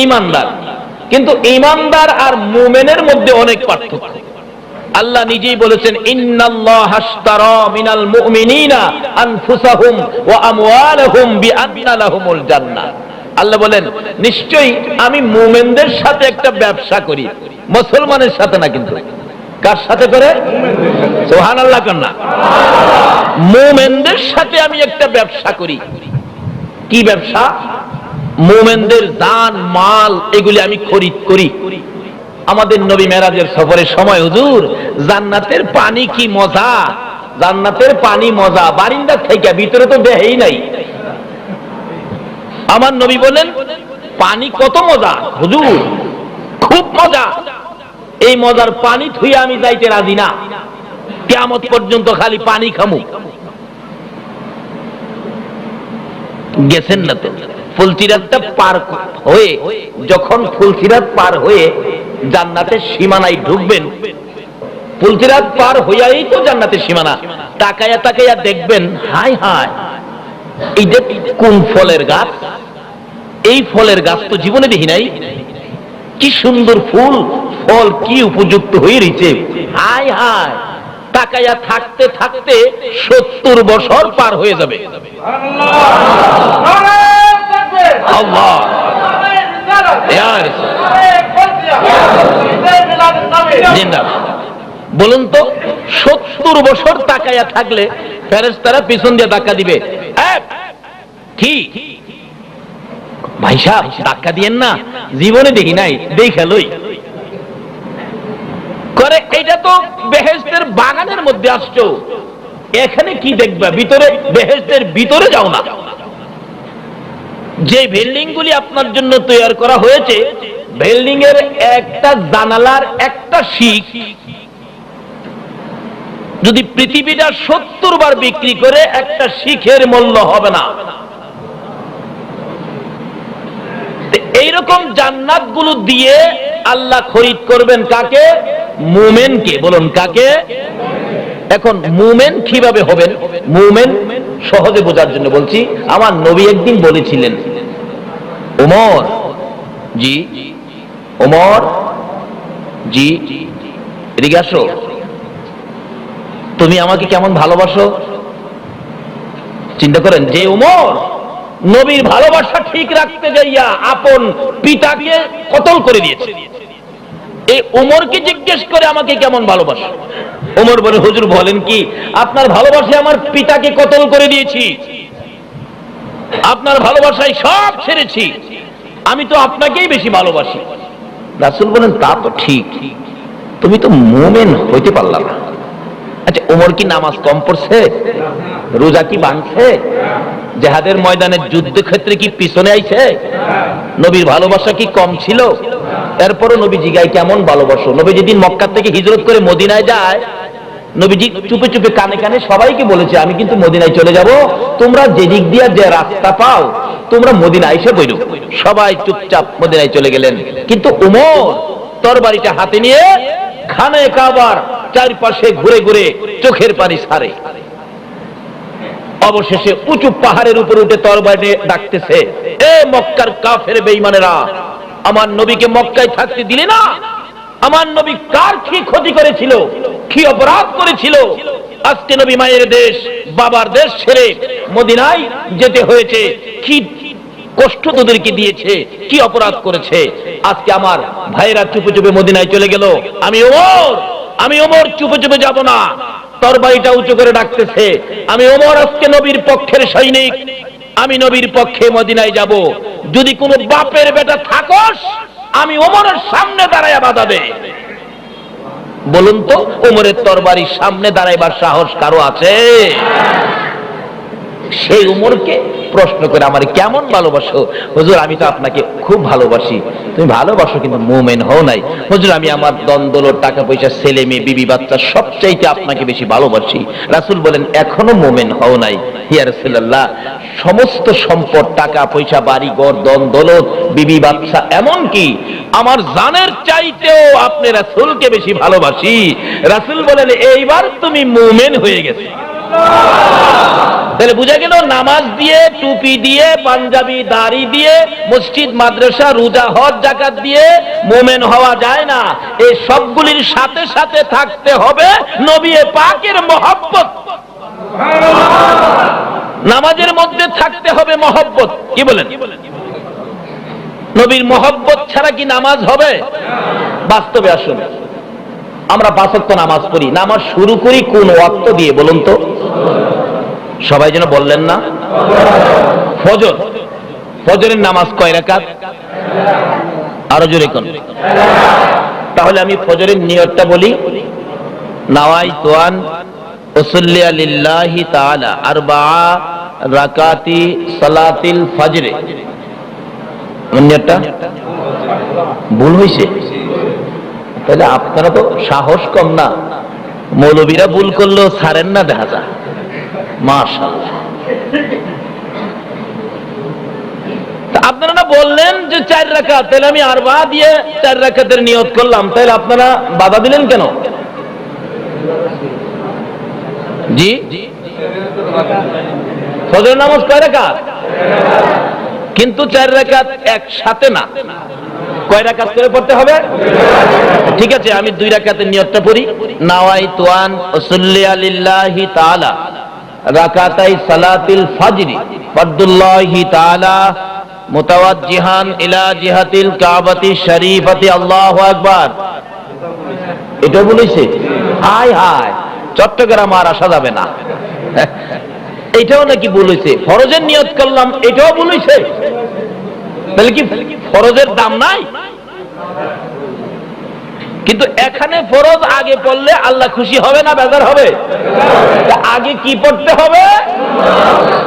ঈমানদার। কিন্তু ঈমানদার আর মুমিনের মধ্যে অনেক পার্থক্য। আল্লাহ নিজেই বলেছেন, ইন্নাল্লাহা আশতারা মিনাল মুমিনিনা আনফুসাহুম ওয়া আমওয়ালাহুম বিআন্না লাহুমুল জান্নাহ। আল্লাহ বলেন, নিশ্চয়ই আমি মুমিনদের সাথে একটা ব্যবসা করি, মুসলমানের সাথে না। কিন্তু কার সাথে করে? সুবহানাল্লাহ কর না। মুমিনদের সাথে আমি একটা ব্যবসা করি। কি ব্যবসা? মুমিনদের জান মাল এগুলি আমি খরিদ করি। আমাদের নবী মেরাজের সফরের সময় হুজুর, জান্নাতের পানি কি মজা, জান্নাতের পানি মজা, বারিন্দা থেকে ভিতরে তো দেহেই নাই। আমার নবী বলেন, পানি কত মজা হুজুর, খুব মজা। এই মজার পানি থুয়ে আমি যাইতে রাজি না, কিয়ামত পর্যন্ত খালি পানি খামু। গেছেন না তো? ফুলসিরাতটা পার হয়ে, যখন ফুলসিরাত পার হয়ে জান্নাতের সীমানায় ঢুকবেন, ফুলসিরাত পার হইয়াই তো জান্নাতের সীমানা। তাকায়া তাকায়া দেখবেন, হায় হায়, এইটা কোন ফলের গাছ? এই ফলের গাছ তো জীবনে দেখি নাই। কি সুন্দর ফুল, ফল কি উপযুক্ত হয়ে রয়েছে। হায় হায়, তাকায়া থাকতে থাকতে 70 বছর পার হয়ে যাবে। আল্লাহ, বলুন তো, 70 বছর তাকায়া থাকলে ফেরেশতারা পিছন দিয়ে ধাক্কা দিবে, কি ভাই সাহেব ধাক্কা দিয়েন না, জীবনে দেখি নাই, দেখা লই করে। এটা তো বেহেশতের বাগানের মধ্যে আসছো, এখানে কি দেখবা? ভিতরে, বেহেশতের ভিতরে যাও না। যে বিল্ডিং গুলি আপনার জন্য তৈরি করা হয়েছে, বিল্ডিং এর একটা জানালার একটা শিক যদি পৃথিবীটা 70 বার বিক্রি করে, একটা শিখের মূল্য হবে না। এইরকম জান্নাত গুলো দিয়ে আল্লাহ খরিদ করবেন কাকে? মুমিনকে। বলুন কাকে? এখন মুমিন কিভাবে হবেন? মুমিন সহজে বোঝার জন্য বলছি। আমার নবী একদিন বলেছিলেন, ওমর জি, ওমর জি, এদিকে আসো, তুমি আমাকে কেমন ভালোবাসো? চিন্তা করেন, যে ওমর নবীর ভালোবাসা ঠিক রাখতে যাইয়া আপন পিতাকে কতল করে দিয়েছে, এই ওমরকে জিজ্ঞেস করে আমাকে কেমন ভালোবাসো? ওমর বলে, হুজুর বলেন কি, আপনার ভালোবাসায় আমার পিতাকে কতল করে দিয়েছি, আপনার ভালোবাসায় সব ছেড়েছি, আমি তো আপনাকেই বেশি ভালোবাসি। রাসূল বলেন, তা তো ঠিক, তুমি তো মুমিন হইতে পারলা না। আচ্ছা, ওমর কি নামাজ কম পড়ছে? রোজা কি ভাঙছে? জিহাদের ময়দানে যুদ্ধক্ষেত্রে কি পিছনে আইছে? নবীর ভালোবাসা কি কম ছিল? এরপরও নবী জিগায়, কেমন ভালোবাসো? নবী যেদিন মক্কা থেকে হিজরত করে মদিনায় যায়, নবীজি চুপে চুপে কানে কানে সবাইকে বলেছে, আমি কিন্তু মদিনায় চলে যাব, তোমরা যেদিক দিয়ে যে রাস্তা পাও তোমরা মদিনায় এসে বইরো। সবাই চুপচাপ মদিনায় চলে গেলেন। কিন্তু ওমর তরবারিটা হাতে নিয়ে খানে কাবার চারপাশে ঘুরে ঘুরে চোখের পানি ছাড়ে। অবশেষে উঁচু পাহাড়ের উপর উঠে তরবারি ডাকতেছে, এ মক্কার কাফের বেঈমানেরা, আমার নবীকে মক্কায় থাকতে দিলে না? আমার নবী কার কি ক্ষতি করেছিল, কি অপরাধ করেছিল? আজকে নবী মায়ের দেশ, বাবার দেশ ছেড়ে মদিনায় যেতে হয়েছে, কি কষ্ট তোদেরকে দিয়েছে, কি অপরাধ করেছে? আজকে আমার ভাইরা চুপে চুপে মদিনায় চলে গেল, আমি ওমর চুপে চুপে যাব না। তরবারিটা উঁচু করে ডাকতেছে, আমি ওমর আজকে নবীর পক্ষের সৈনিক, আমি নবীর পক্ষে মদিনায় যাব। যদি কোনো বাপের বেটা থাকস, আমি ওমরের সামনে দাঁড়াইয়া বাধা দে। বলুন তো, ওমরের তরবারির সামনে দাঁড়াইবার সাহস কারো আছে? সেই ওমরকে প্রশ্ন করে, আমার কেমন ভালোবাসো? হুজুর, আমি তো আপনাকে খুব ভালোবাসি। তুমি ভালোবাসো কিন্তু মুমিন হও নাই। হুজুর, আমি আমার দ্বন্দ্ব, টাকা পয়সা, ছেলে মেয়ে, বিবি বাচ্চা সবচাইতে আপনাকে বেশি ভালোবাসি। রাসূল বলেন, এখনো মুমিন হও নাই। ইয়া রাসূলুল্লাহ, সমস্ত সম্পদ, টাকা পয়সা, বাড়ি ঘর, দৌলত, বিবি বাচ্চা, এমন কি আমার জানের চাইতেও আপনি রাসূলকে বেশি ভালোবাসি। রাসূল বলেন, এইবার তুমি মুমিন হয়ে গেছো। তাহলে বুঝা গেল নামাজ দিয়ে, টুপি দিয়ে, পাঞ্জাবি দাড়ি দিয়ে, মসজিদ মাদ্রাসা রোজা হজ যাকাত দিয়ে মুমিন হওয়া যায় না। এই সবগুলির সাথে সাথে থাকতে হবে নবী পাকের মহব্বত। নামাজের মধ্যে থাকতে হবে মহব্বত। কি বলেন? নবীর মহব্বত ছাড়া কি নামাজ হবে? বাস্তবে আসুন, আমরা 5 ওয়াক্ত নামাজ পড়ি। নামাজ শুরু করি কোন ওয়াক্ত দিয়ে বলুন তো? সবাই যেন বললেন না। ফজর। ফজরের নামাজ কয় রাকাত? আরো জোরে কোন? তাহলে আমি ফজরের নিয়তটা বলি, নাওয়াইতু আন উসাল্লি লিল্লাহি তাআলা আরবা'a রাকাতি সালাতিল ফজর। নিয়তটা ভুল হইছে? তাহলে আপনারা তো সাহস কম না, মৌলবীরা ভুল করলেও ছাড়েন না, দেখা যায়। মাশাআল্লাহ। আপনারা না বললেন যে 4 রাকাত, তাহলে আমি আরবা দিয়ে 4 রাকাতের নিয়ত করলাম, তাহলে আপনারা বাধা দিলেন কেন? জি, ফজর নামাজ কয় রাকাত? কিন্তু 4 রাকাত একসাথে না, কয় রাকাত করে পড়তে হবে? ঠিক আছে, আমি 2 রাকাতের নিয়তটা পড়ি। নাওয়াইতু আন উসাল্লি লিল্লাহি তাআলা রাকাতাই সালাতিল ফজর ফারদুল্লাহি তাআলা মুতাওয়াজ্জিহান ইলা জিহাতিল কাবাতি শরীফাতি। আল্লাহু আকবার। এটা বলেছে? হায় হায়, চট্টগ্রাম আর আসা যাবে না। এটাও নাকি বলেছে? ফরজের নিয়ত করলাম, এটাও বলেছে? তাহলে কি ফরজের দাম নাই? কিন্তু এখানে ফরজ আগে পড়লে আল্লাহ খুশি হবে না বেজার হবে? আগে কি পড়তে হবে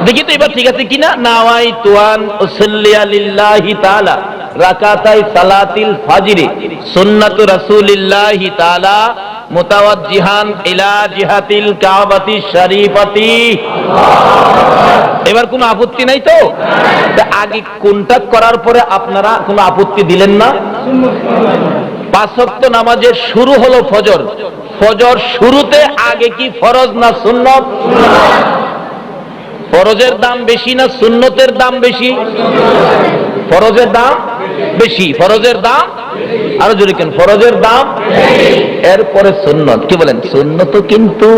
দেখি তো এবার ঠিক আছে কিনা। নাওয়াইতু আন উসাল্লি লিল্লাহি তাআলা রাকাতাই সালাতিল ফজর সুন্নাতু রাসূলিল্লাহি তাআলা মুতাওয়াজ্জিহান ইলা জিহাতিল কাবাতি শরীফাতি। এবার কোনো আপত্তি নাই তো? আগে কোনটা করার পরে আপনারা কোনো আপত্তি দিলেন না? 5 ওয়াক্ত নামাজের শুরু হলো ফজর। ফজর শুরুতে আগে কি ফরজ না সুন্নত? ফরজের দাম বেশি না সুন্নতের দাম বেশি? ফরজের দাম বেশি। ফরজের দাম আরো জোরে কেন? ফরজের দাম। এরপরে সুন্নত। কি বলেন? সুন্নত কিন্তু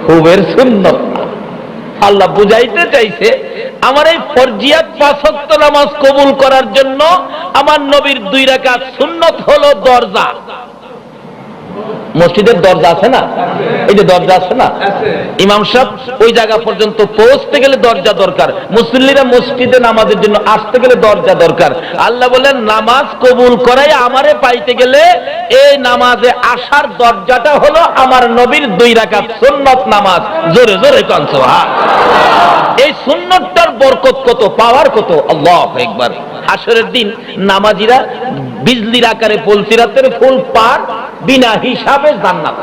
হুবের সুন্নত। আল্লাহ বুঝাইতে চাইছে আমার এই ফরজিয়াত 5 ওয়াক্ত নামাজ কবুল করার জন্য আমার নবীর 2 রাকাত সুন্নত হলো দরজা। মসজিদের দরজা আছে না? এই যে দরজা আছে না, ইমাম সাহেব ওই জায়গা পর্যন্ত পৌঁছতে গেলে দরজা দরকার। মুসল্লিরা মসজিদে নামাজের জন্য আসতে গেলে দরজা দরকার। আল্লাহ বলেন নামাজ কবুল করাই আমারে পাইতে গেলে এই নামাজে আসার দরজাটা হলো আমার নবীর 2 রাকাত সুন্নত নামাজ। জোরে জোরে কোন সুবহান। এই সুন্নতটার বরকত কত, পাওয়ার কত! আল্লাহু আকবার। হাসরের দিন নামাজিরা বিজলির আকারে পলসিরাতের ফুল পার বিনা হিসাবে জান্নাত।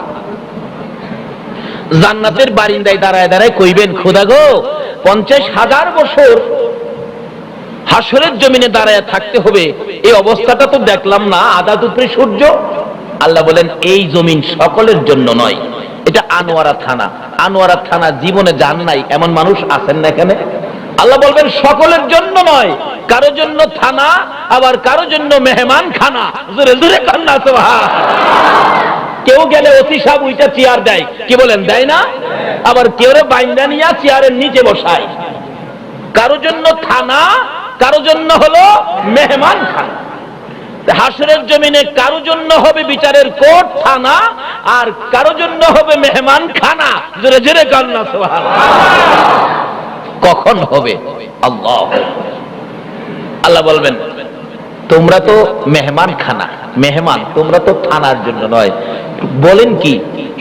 জান্নাতের বারিন্দায় দাঁড়ায় দাঁড়ায় কইবেন, খোদা গো 50,000 বছর হাসরের জমিনে দাঁড়ায় থাকতে হবে, এই অবস্থাটা তো দেখলাম না, আজাদ উপরে সূর্য। আল্লাহ বলেন এই জমিন সকলের জন্য নয়, এটা আনোয়ারা থানা। আনোয়ারা থানা জীবনে যান নাই এমন মানুষ আছেন না এখানে? আল্লাহ বলবেন সকলের জন্য নয়, কারো জন্য থানা, আবার কারো জন্য মেহমান খানা। জোরে জোরে কান্না সুবহান। কেউ গেলে ওসি সাহেব উইটা চেয়ার দেয়, কি বলেন দেয় না? আবার কেউ রে বাইন্দা নিয়ে চেয়ারের নিচে বসায়। কারো জন্য থানা, কারো জন্য হলো মেহমান খানা। হাসরের জমিনে কারো জন্য হবে বিচারের কোর্ট থানা, আর কারো জন্য হবে মেহমান খানা। জোরে জোরে কান্না সুবহান। কখন হবে? আল্লাহ আল্লাহ বলবেন তোমরা তো মেহমান খানা, মেহমান, তোমরা তো থানার জন্য নয়। বলেন কি?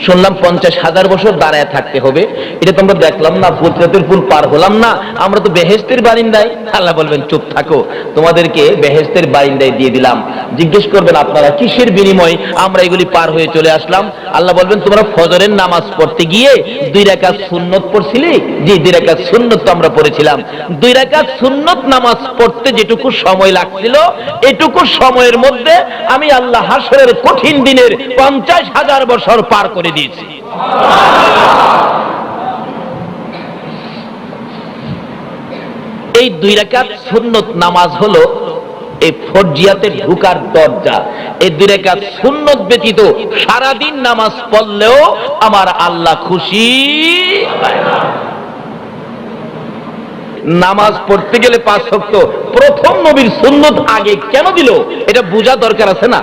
শুনলাম 50,000 বছর দাঁড়ায় থাকতে হবে, এটা তোমরা দেখলাম না, ফুলসিরাতের ফুল পার হলাম না, আমরা তো বেহেশতের বারিন্দায়। আল্লাহ বলবেন চুপ থাকো, তোমাদেরকে বেহেশতের বারিন্দায় দিয়ে দিলাম। জিজ্ঞেস করবেন আপনারা কিসের বিনিময়ে আমরা এগুলি পার হয়ে চলে আসলাম? আল্লাহ বলবেন তোমরা ফজরের নামাজ পড়তে গিয়ে 2 রাকাত সুন্নত পড়ছিলে? জি, 2 রাকাত সুন্নত তো আমরা পড়েছিলাম। 2 রাকাত সুন্নত নামাজ পড়তে যেটুকু সময় লাগছিল, এটুকু সময়ের মধ্যে আমি আল্লাহ হাসরের কঠিন দিনের 50,000 বছর পার করে দিয়েছি। এই 2 রাকাত সুন্নত নামাজ হলো এই ফরজিয়াতে ঢোকার দরজা। এই 2 রাকাত সুন্নত ব্যতীত সারাদিন নামাজ পড়লেও আমার আল্লাহ খুশি হয় না। নামাজ পড়তে গেলে 5 ওয়াক্ত প্রথম নবীর সুন্নত আগে কেন দিল এটা বোঝা দরকার আছে না?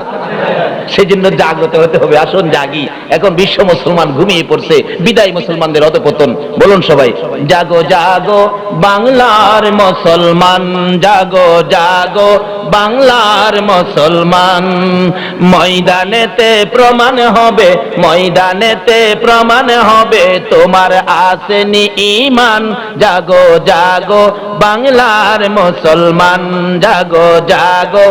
সেজন্য জাগ্রত হতে হবে। আসুন জাগি। এখন বিশ্ব মুসলমান ঘুমিয়ে পড়ছে, বিদায় মুসলমানদের অধপতন। বলুন সবাই, জাগো জাগো বাংলার মুসলমান, জাগো জাগো বাংলার মুসলমান, ময়দানেতে প্রমাণ হবে, ময়দানেতে প্রমাণ হবে তোমার আসেনি ঈমান, জাগো জাগো বাংলার মুসলমান, জাগো জাগো।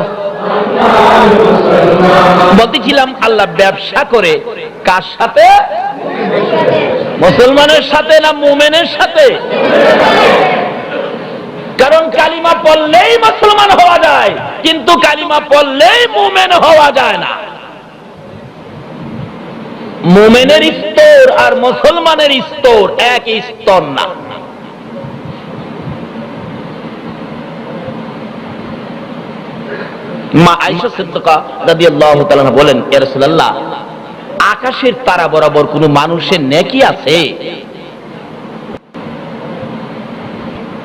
বলতেছিলাম আল্লাহ ব্যবসা করে কার সাথে? মুসলমানের সাথে না মুমিনের সাথে? কারণ কালিমা পড়লেই মুসলমান হওয়া যায়, কিন্তু কালিমা পড়লেই মুমিন হওয়া যায় না। মুমিনের স্তর আর মুসলমানের স্তর এক স্তর না। মা আয়েশা সিদ্দিকা রাদিয়াল্লাহু তাআলা বলেন, ইয়া রাসূলুল্লাহ, আকাশের তারা বরাবর কোন মানুষের নেকি আছে?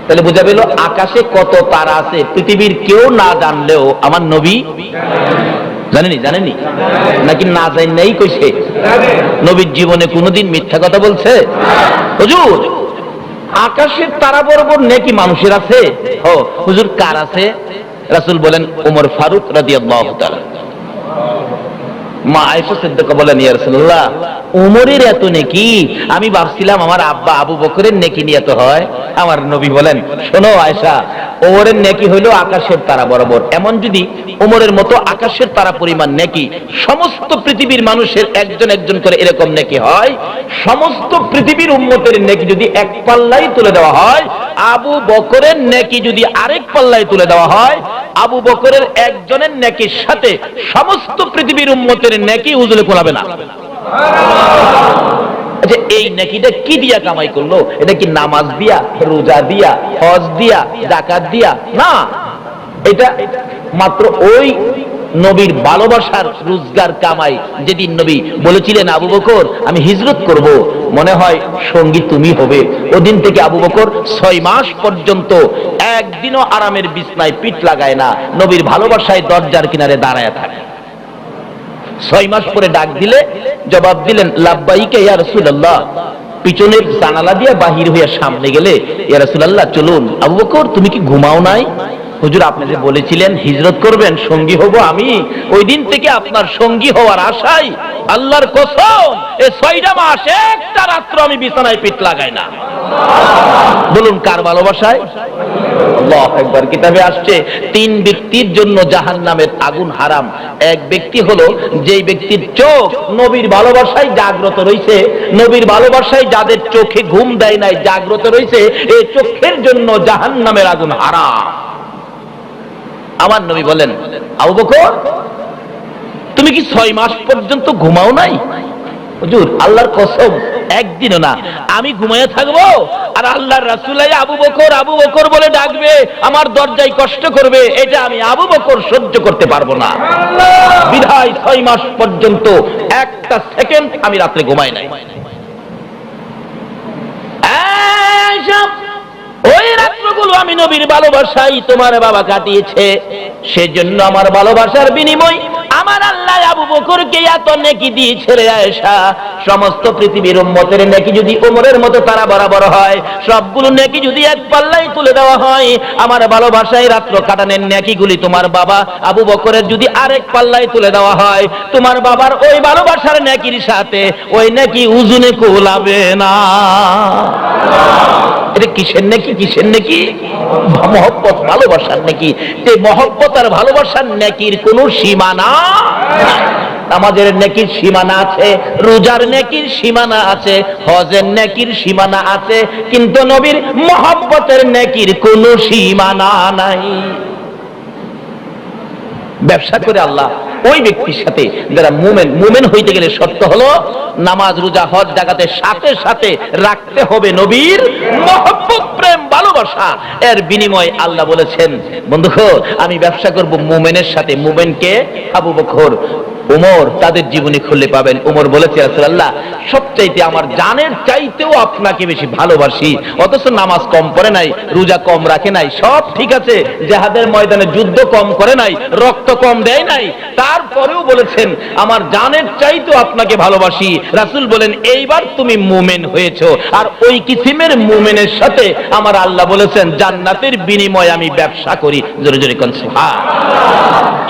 তাহলে বোঝা গেল আকাশে কত তারা আছে পৃথিবীর কেউ না জানলেও আমার নবী জানেনি। জানেনি নাকি না জানেই কইছে? নবীর জীবনে কোনোদিন মিথ্যা কথা বলছে? হুজুর, আকাশের তারা বরাবর নেকি মানুষের আছে? ও হুজুর, কার আছে? রাসূল বলেন, ওমর ফারুক রাদিয়াল্লাহু তাআলা। মা আয়েশা সিদ্দিকা বলেন, ইয়া রাসূলুল্লাহ, ওমরের এত নেকি, আমি ভাবছিলাম আমার আব্বা আবু বকরের নেকি নিয়ে তো হয়। আমার নবী বলেন, শোনো আয়েশা, ওমরের নেকি হইল আকাশের তারা বরাবর। এমন যদি ওমরের মতো আকাশের তারা পরিমাণ নেকি সমস্ত পৃথিবীর মানুষের একজন একজন করে এরকম নেকি হয়, সমস্ত পৃথিবীর উম্মতের নেকি যদি এক পাল্লায় তুলে দেওয়া হয়, আবু বকরের নেকি যদি আরেক পাল্লায় তুলে দেওয়া হয়, আবু বকরের একজনের নেকির সাথে সমস্ত পৃথিবীর উম্মতের নেকি উজলে কোলাবে না। আচ্ছা, এই নেকিটা কি দিয়া কামাই করলো? এটা কি নামাজ দিয়া, রোজা দিয়া, হজ দিয়া, যাকাত দিয়া? না, এটা মাত্র ওই নবীর ভালোবাসার রোজগার কামাই। যেদিন নবী বলেছিলেন, আবু বকর আমি হিজরত করব, মনে হয় সঙ্গী তুমি হবে, ওদিন থেকে আবু বকর 6 মাস পর্যন্ত একদিনও আরামের বিছনায় পিঠ লাগায় না, নবীর ভালোবাসায় দরজার কিনারে দাঁড়ায় থাকে। 6 মাস পরে ডাক দিলে জবাব দিলেন, লাব্বাইকা ইয়া রাসূলুল্লাহ। পিছনের জানালা দিয়ে বাহির হইয়া সামনে গেলে, ইয়া রাসূলুল্লাহ চলুন। আবু বকর, তুমি কি ঘুমাও নাই? হুজুর, আপনি যে বলেছিলেন হিজরত করবেন, সঙ্গী হব আমি, ওই দিন থেকে আপনার সঙ্গী হওয়ার আশায় আল্লাহর কসম এই 6টা মাস একটা রাত্র আমি বিছানায় পিঠ লাগাই না। বলুন কার ভালোবাসায়? আল্লাহু আকবার। কিতাবে আসছে 3 ব্যক্তির জন্য জাহান্নামের আগুন হারাম। এক ব্যক্তি হলো যেই ব্যক্তির চোখ নবীর ভালোবাসায় জাগ্রত রয়েছে, নবীর ভালোবাসায় যাদের চোখে ঘুম দেয় নাই জাগ্রত রয়েছে, এই চোখের জন্য জাহান্নামের আগুন হারাম। আমার নবী বলেন, আবু বকর তুমি কি 6 মাস পর্যন্ত ঘুমাও নাই? হুজুর, আল্লাহর কসম একদিনও না। আমি ঘুমাইয়া থাকবো আর আল্লাহর রাসূল আবু বকর আবু বকর বলে ডাকবে, আমার দরজায় কষ্ট করবে, এটা আমি আবু বকর সহ্য করতে পারবো না। বিধায় 6 মাস পর্যন্ত একটা সেকেন্ড আমি রাত্রে ঘুমাই নাই। ওই রাত্রগুলো আমি নবীর ভালোবাসাই তোমার বাবা কাটিয়েছে, সেজন্য আমার ভালোবাসার বিনিময় আমার আল্লাহ আবু বকরকে এত নেকি দিয়েছে রে আয়েশা। সমস্ত পৃথিবীর উম্মতের নেকি যদি ওমরের মতো তারা বরাবর হয়, সবগুলো নেকি যদি এক পাল্লায় তুলে দেওয়া হয়, আমার ভালোবাসায় রাত্র কাটানোর নেকিগুলি তোমার বাবা আবু বকরের যদি আরেক পাল্লায় তুলে দেওয়া হয়, তোমার বাবার ওই ভালোবাসার নেকির সাথে ওই নেকি উজুনে কুলাবে না। এটা কিসের নেকি? কিসের নেকি? মহব্বত, ভালোবাসার নেকি। এই মহব্বত আর ভালোবাসার নেকির কোনো সীমানা নাই। নামাজের নেকির সীমানা আছে, রোজার নেকির সীমানা আছে, হজের নেকির সীমানা আছে, কিন্তু নবীর মহব্বতের নেকির কোনো সীমানা নাই। ব্যবসা করে আল্লাহ ওই ব্যক্তির সাথে যারা মুমিন, মুমিন হইতে গেলে শর্ত হলো নামাজ রোজা হজ জাকাতের সাথে সাথে রাখতে হবে নবীর মহব্বত। মহব্বত, প্রেম, ভালোবাসা, এর বিনিময় আল্লাহ বলেছেন বন্ধু আমি ব্যবসা করব মুমিনের সাথে। মুমিনকে আবু বকর, উমর, তাদের জীবনী খুললে পাবেন। উমর বলেছে রাসূলুল্লাহ সবচাইতে আমার জানের চাইতেও আপনাকে বেশি ভালোবাসি, অথচ নামাজ কম পড়ে নাই, রোজা কম রাখে নাই, সব ঠিক আছে, জিহাদের ময়দানে যুদ্ধ কম করে নাই, রক্ত কম দেয় নাই, তারপরেও বলেছেন আমার জানের চাইতেও আপনাকে ভালোবাসি। রাসূল বলেন এইবার তুমি মুমিন হয়েছো। আর ওই কিসিমের মুমিনের সাথে আমার আল্লাহ বলেছেন জান্নাতের বিনিময়ে আমি ব্যবসা করি। জোরে জোরে কোন সুবহান।